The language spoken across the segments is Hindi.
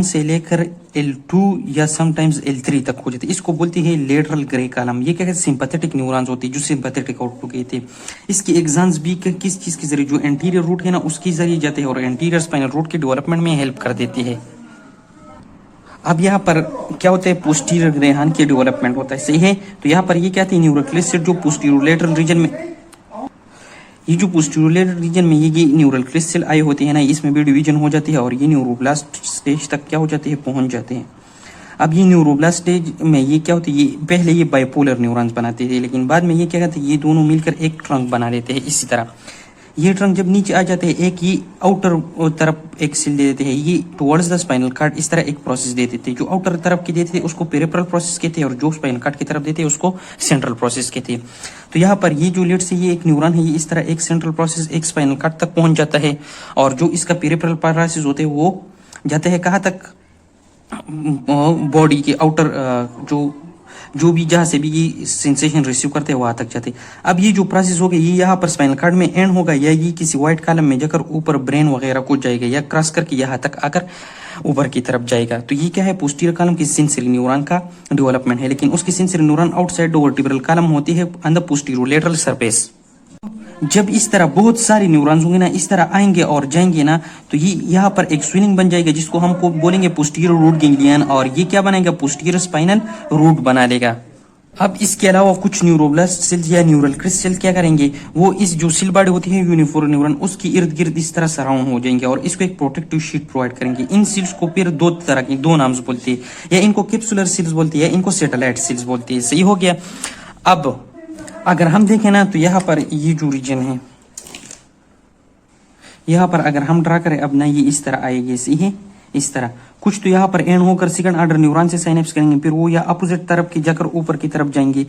से लेकर L2 या समटाइम्स L3 तक हो जाती है। इसको बोलती है लेटरल ग्रे कॉलम। ये क्या कहते हैं, सिंपैथेटिक न्यूरॉन्स होती है जो सिंपैथेटिक आउटपुट कहते हैं। इसके एग्जाम्स भी किस चीज के जरिए, जो एंटीरियर रूट है ना उसके जरिए जाते हैं और एंटीरियर स्पाइनल रूट के डेवलपमेंट में हेल्प कर देती है। अब यहाँ पर क्या होता है, पोस्टीरियर ग्रेहान की डेवलपमेंट होता है, सही है। तो यहाँ पर ये क्या है, न्यूरोक्लिस से जो पोस्टीरियर लेटरल रीजन में, ये जो पोस्टीरियर रीजन में ये न्यूरल क्रिस्टल आए होते हैं ना, इसमें भी डिवीजन हो जाती है और ये न्यूरोब्लास्ट स्टेज तक क्या हो जाते हैं, पहुंच जाते हैं। अब ये न्यूरोब्लास्ट स्टेज में ये क्या होती है, ये पहले ये बाइपोलर न्यूरॉन्स बनाते थे, लेकिन बाद में ये क्या कहते हैं, ये दोनों मिलकर एक ट्रंक बना देते हैं। इसी तरह ये ट्रंक जब नीचे आ जाते हैं, एक ये आउटर तरफ एक सेल दे देते हैं, ये टुवर्ड्स द स्पाइनल कार्ड इस तरह एक प्रोसेस दे देते हैं। जो आउटर तरफ की देते थे उसको पेरिफेरल प्रोसेस कहते हैं और जो स्पाइनल कार्ड की तरफ देते हैं उसको सेंट्रल प्रोसेस कहते हैं। तो यहाँ पर ये जो लेट से ये एक न्यूरॉन है, ये इस तरह एक सेंट्रल प्रोसेस एक स्पाइनल कार्ड तक पहुंच जाता है और जो इसका पेरिफेरल प्रोसेस होते हैं वो जाते हैं कहाँ तक, बॉडी के आउटर जो भी जहां से भी ये सेंसेशन रिसीव करते हैं वहां तक जाते हैं। अब ये जो प्रोसेस होगा ये यहाँ पर स्पाइनल कार्ड में एंड होगा या ये किसी व्हाइट कॉलम में जाकर ऊपर ब्रेन वगैरह को जाएगा या क्रॉस करके यहाँ तक आकर ऊपर की तरफ जाएगा। तो ये क्या है, पोस्टीरियर कॉलम की सेंसरी न्यूरॉन का डेवलपमेंट है, लेकिन उसकी sensory neuron outside vertebral column होती है on the posterior lateral surface. जब इस तरह बहुत सारे न्यूरॉन्स होंगे ना, इस तरह आएंगे और जाएंगे ना, तो ये यहाँ पर एक स्विलिंग बन जाएगा जिसको हमको बोलेंगे पोस्टीरियर रूट गैंग्लियन, और ये क्या बनाएगा, पोस्टीरियर स्पाइनल रूट बना देगा। अब इसके अलावा कुछ न्यूरोब्लास्ट सेल्स या न्यूरल क्रिस्टल क्या करेंगे, वो इस जो सेल बॉडी होती है यूनिफॉर्म न्यूरॉन उसकी इर्द गिर्द इस तरह सराउंड हो जाएंगे और इसको एक प्रोटेक्टिव शीट प्रोवाइड करेंगे। इन सेल्स को फिर दो तरह की, दो नाम से बोलते हैं, या इनको कैप्सुलर सेल्स बोलते हैं या इनको सैटेलाइट सेल्स बोलते हैं। सही हो गया। अब अगर हम देखें ना तो यहाँ पर ये जो रीजन है, यहाँ पर अगर हम ड्रा करें अब ना, ये इस तरह आएगी, सही है, इस तरह कुछ तो यहाँ पर एंड होकर सेकंड ऑर्डर न्यूरॉन से साइनेप्स करेंगे, फिर वो या अपोजिट तरफ की जाकर ऊपर की तरफ जाएंगे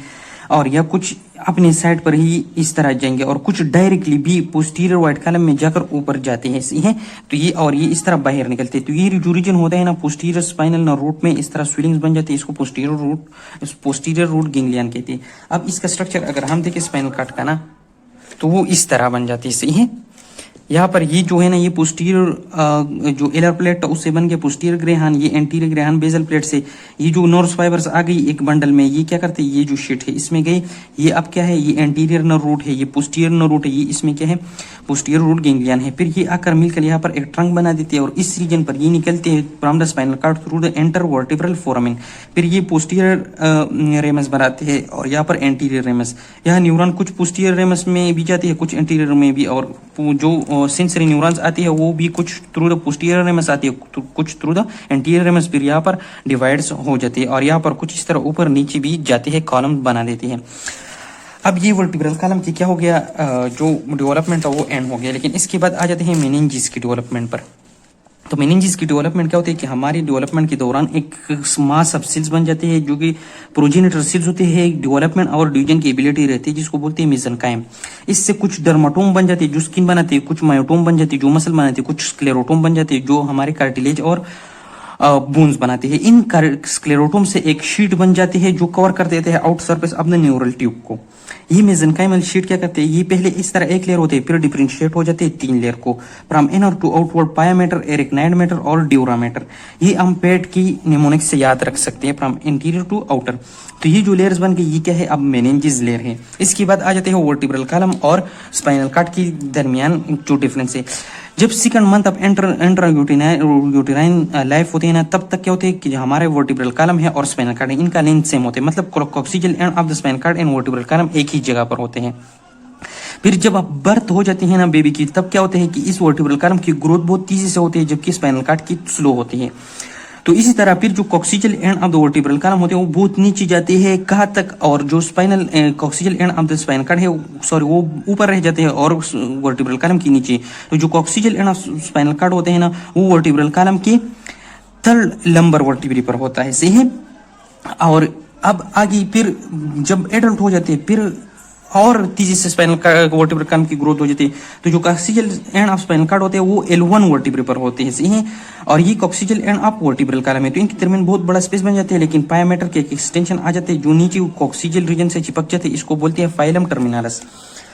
और या कुछ अपने साइड पर ही इस तरह जाएंगे और कुछ डायरेक्टली भी पोस्टीरियर व्हाइट कॉलम में जाकर ऊपर जाते हैं, सही है। तो ये और ये इस तरह बाहर निकलते हैं। तो ये जो रीजन होता है ना पोस्टीरियर स्पाइनल ना रूट में इस तरह स्विलिंग्स बन जाती है, इसको पोस्टीरियर रूट गैंग्लियन कहते हैं। अब इसका स्ट्रक्चर अगर हम देखें स्पाइनल कार्ड का ना, तो वो इस तरह बन जाती है, सही है। यहाँ पर ये जो है ना, ये पोस्टीरियर जो एलर प्लेट उससे बन गया पोस्टीरियर ग्रेहान, ये एंटीरियर ग्रेहान बेजल प्लेट से ये जो नर्व फाइबर्स आ गई एक बंडल में, ये क्या करते हैं, ये जो शीट है इसमें गई, ये अब क्या है, ये एंटीरियर नर्व रूट है, ये पोस्टीरियर नर्व रूट है, ये इसमें क्या है, पोस्टीरियर रूट गैंग्लियन है। फिर ये आकर मिलकर यहाँ पर एक ट्रंक बना देते हैं और इस रीजन पर ये निकलते हैं from the spinal cord through the enter vertebral foramen. फिर ये पोस्टीरियर रेमस बनाते हैं और यहाँ पर एंटीरियर रेमस, यहाँ न्यूरॉन कुछ पोस्टीरियर रेमस में भी जाती है, कुछ एंटीरियर में भी, और जो सेंसरी न्यूरॉन्स आती है वो भी कुछ थ्रू द पोस्टीरियर रेमस आती है, कुछ थ्रू द एंटीरियर रेमस, फिर यहाँ पर डिवाइड्स हो जाती है और यहाँ पर कुछ इस तरह ऊपर नीचे भी जाती है, कॉलम बना देती है। अब ये वर्टिब्रल कॉलम की क्या हो गया, जो डेवलपमेंट है वो एंड हो गया। लेकिन इसके बाद आ जाते हैं मेनिंजेस की डेवलपमेंट पर। तो मेनिंजेस की डेवलपमेंट क्या होती है कि हमारी डेवलपमेंट के दौरान एक मास ऑफ सेल्स बन जाते हैं जो कि प्रोजेनिटर सेल्स होते हैं, डेवलपमेंट और डिवीजन की एबिलिटी रहती है जिसको बोलते हैं मेसेनकाइम। इससे कुछ डर्माटोम बन जाती है जो स्किन बनाती है, कुछ मायोटोम बन जाती है जो मसल बनाती है, कुछ स्क्लेरोटोम बन जाती है जो हमारे कार्टिलेज और बोन्स बनाते हैं। इन स्क्लेरोटोम से एक शीट बन जाती है जो कवर कर देते हैं out surface of the neural tube को। ये मेसेनकाइमल शीट क्या करते हैं, ये पहले इस तरह एक लेयर होते हैं, फिर डिफरेंशिएट हो जाते हैं तीन लेयर को, from inner to outward pia mater, arachnoid mater और ड्यूरामेटर। ये हम पेट की निमोनिक्स से याद रख सकते हैं, फ्रॉम इंटीरियर टू आउटर। तो ये जो लेयर्स बन गई ये क्या है, अब मेनिंजेस लेयर है। इसके बाद आ जाते हैं वर्टिब्रल कॉलम और स्पाइनल कार्ड के दरमियान जो डिफरेंस है। जब second month of enter uterine life होती है ना, तब तक क्या होते हैं कि हमारे वर्टिब्रल कॉलम है और स्पाइनल कार्ड है, इनका लेंथ सेम होते हैं, मतलब coxal end of the spinal cord and vertebral column एक ही जगह पर होते हैं। फिर जब अब बर्थ हो जाती है ना बेबी की, तब क्या होते हैं कि इस वर्टिब्रल कॉलम की ग्रोथ बहुत तेजी से होती है जबकि स्पाइनल कार्ड की स्लो होती है। तो इसी तरह फिर जो coxal end of the vertebral column होते हैं वो बहुत नीचे जाते हैं कहाँ तक, और जो spinal coxal end of the spinal cord है सॉरी वो ऊपर रह जाते हैं और वर्टिब्रल कॉलम के नीचे। तो जो coxal end of spinal cord होते हैं ना वो वर्टिब्रल कॉलम के थर्ड लंबर वर्टिब्री पर होता है, सही है। और अब आगे फिर जब एडल्ट हो जाते हैं फिर और तेजी से स्पाइनल वर्टिब्रल कॉलम की ग्रोथ हो जाती है। तो जो coxal end of spinal cord होते हैं वो L1 वर्टिब्रे पर होते हैं, सही है। और ये coxal end of vertebral column है, तो इनके दरमियान बहुत बड़ा स्पेस बन जाते हैं, लेकिन पायामेटर के एक्सटेंशन आ जाते हैं जो नीचे कॉक्सियल रीजन से चिपक जाते हैं, इसको बोलते हैं फाइलम टर्मिनलस।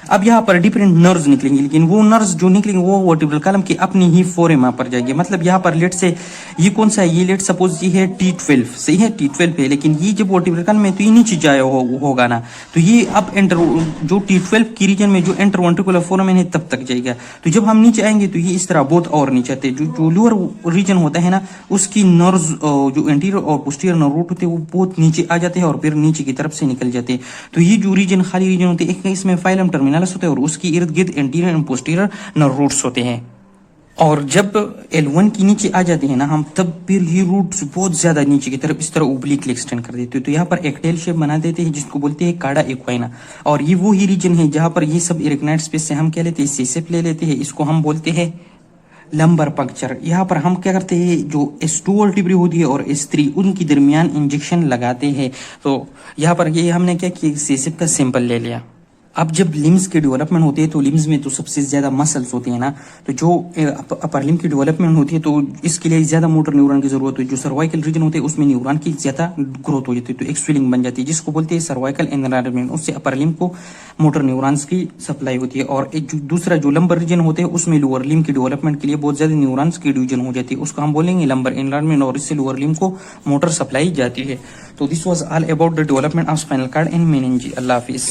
अब यहाँ पर डिफरेंट नर्व्स निकलेंगे, लेकिन वो नर्व्स जो निकलेंगे वो वर्टिब्रल कॉलम की अपनी ही फोरेमा पर जाएगी। मतलब यहाँ पर लेट से ये कौन सा है, ये लेट सपोज ये है T12, सही है T12 है, लेकिन ये जब वर्टिब्रल कॉलम में तो ये नीचे जाया होगा ना, तो ये अब एंटर जो T12 की रीजन में जो एंटर वेंट्रिकुलर फोरामेन है तब तक जाएगा। तो जब हम नीचे आएंगे तो ये इस तरह बहुत और नीचे आते हैं। जो लोअर रीजन होता है ना उसकी नर्व्स जो एंटीरियर और पोस्टीरियर नर्व रूट होते हैं वो बहुत नीचे आ जाते हैं और फिर नीचे की तरफ से निकल जाते हैं। तो ये जो रीजन खाली रीजन होते हैं, एक इसमें फाइलम टर्मिनलस होता है और उसकी इर्द गिर्द anterior and posterior nerve roots होते हैं। और जब L1 की नीचे आ जाते हैं ना हम, तब फिर ये रूट्स बहुत ज्यादा नीचे की तरफ इस तरह ओब्लिकली एक्सटेंड कर देते हैं। तो यहाँ पर एक टेल शेप बना देते हैं जिसको बोलते हैं काड़ा एक्वाइना। और ये वो ही रीजन है जहां पर ये सब इरेक्नाइड स्पेस से हम क्या लेते हैं, सीसेप ले लेते हैं, इसको हम बोलते हैं लंबर पंक्चर। यहाँ पर हम क्या करते हैं, जो S2 वर्टिब्रे होती है और S3 उनकी दरमियान इंजेक्शन लगाते हैं। तो यहाँ पर ये हमने क्या किया, सीसेप का सैंपल ले लिया। अब जब लिम्स के डेवलपमेंट होती है तो लिम्स में तो सबसे ज्यादा मसल्स होती है ना, तो जो अपर लिम की डेवलपमेंट होती है तो इसके लिए ज्यादा मोटर न्यूरॉन की जरूरत होती है। जो सर्वाइकल रीजन होते हैं उसमें न्यूरॉन की ज्यादा ग्रोथ हो जाती है, तो एक स्विलिंग बन जाती है जिसको बोलते हैं सर्वाइकल एनलार्जमेंट। उससे अपर लिम को मोटर न्यूरॉन्स की सप्लाई होती है। और एक दूसरा जो लंबर रीजन होते हैं उसमें लोअर लिम की डेवलपमेंट के लिए बहुत ज्यादा न्यूरॉन्स की डिवीजन हो जाती है, उसको हम बोलेंगे लंबर एनलार्जमेंट, और इससे लोअर लिम को मोटर सप्लाई जाती है। तो this was all about the development of spinal cord and meninges. अल्लाह हाफिज।